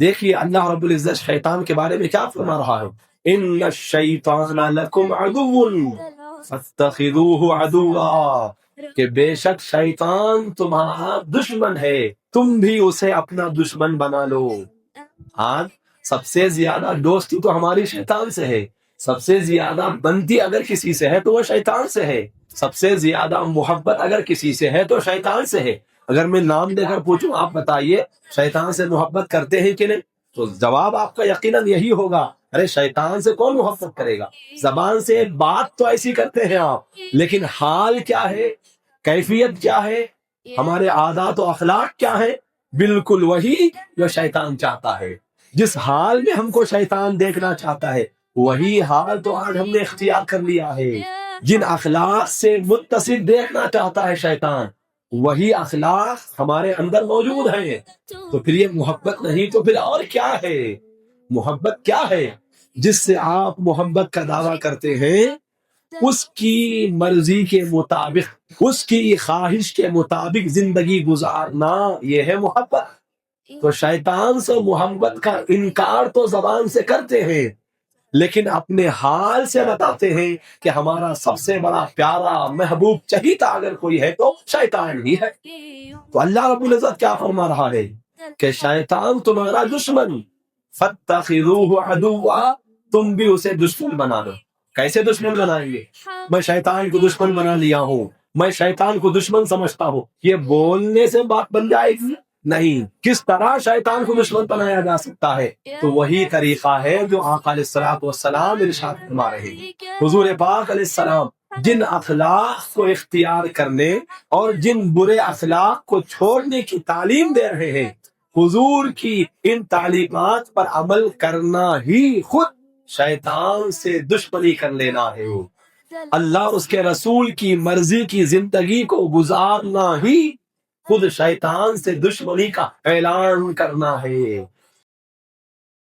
دیکھیے اللہ رب العزت شیطان کے بارے میں کیا فرما رہا ہے، ان الشیطان لکم عدو فاتخذوہ عدوا، کہ بے شک شیطان تمہارا دشمن ہے، تم بھی اسے اپنا دشمن بنا لو۔ آج سب سے زیادہ دوستی تو ہماری شیطان سے ہے، سب سے زیادہ بنتی اگر کسی سے ہے تو وہ شیطان سے ہے، سب سے زیادہ محبت اگر کسی سے ہے تو شیطان سے ہے۔ اگر میں نام دے کر پوچھوں آپ بتائیے شیطان سے محبت کرتے ہیں کہ نہیں، تو جواب آپ کا یقیناً یہی ہوگا، ارے شیطان سے کون محبت کرے گا؟ زبان سے ایک بات تو ایسی کرتے ہیں آپ، لیکن حال کیا ہے، کیفیت کیا ہے، ہمارے عادات و اخلاق کیا ہے، بالکل وہی جو شیطان چاہتا ہے۔ جس حال میں ہم کو شیطان دیکھنا چاہتا ہے وہی حال تو آج ہم نے اختیار کر لیا ہے۔ جن اخلاق سے متصل دیکھنا چاہتا ہے شیطان وہی اخلاق ہمارے اندر موجود ہیں، تو پھر یہ محبت نہیں تو پھر اور کیا ہے؟ محبت کیا ہے؟ جس سے آپ محبت کا دعویٰ کرتے ہیں اس کی مرضی کے مطابق، اس کی خواہش کے مطابق زندگی گزارنا، یہ ہے محبت۔ تو شیطان سے محبت کا انکار تو زبان سے کرتے ہیں لیکن اپنے حال سے بتاتے ہیں کہ ہمارا سب سے بڑا پیارا محبوب چہیتا اگر کوئی ہے تو شیطان ہی ہے۔ تو اللہ رب العزت کیا فرما رہا ہے کہ شیطان تمہارا دشمن، فاتخذوہ عدوا، تم بھی اسے دشمن بنا لو۔ کیسے دشمن بنائیں گے؟ میں شیطان کو دشمن بنا لیا ہوں، میں شیطان کو دشمن سمجھتا ہوں، یہ بولنے سے بات بن جائے گی؟ نہیں۔ کس طرح شیطان کو دشمن بنایا جا سکتا ہے؟ تو وہی طریقہ ہے جو آقا علیہ الصلوۃ والسلام ارشاد فرما رہے ہیں۔ حضور پاک علیہ السلام جن اخلاق کو اختیار کرنے اور جن برے اخلاق کو چھوڑنے کی تعلیم دے رہے ہیں، حضور کی ان تعلیمات پر عمل کرنا ہی خود شیطان سے دشمنی کر لینا ہے۔ اللہ اس کے رسول کی مرضی کی زندگی کو گزارنا ہی خود شیطان سے دشمنی کا اعلان کرنا ہے۔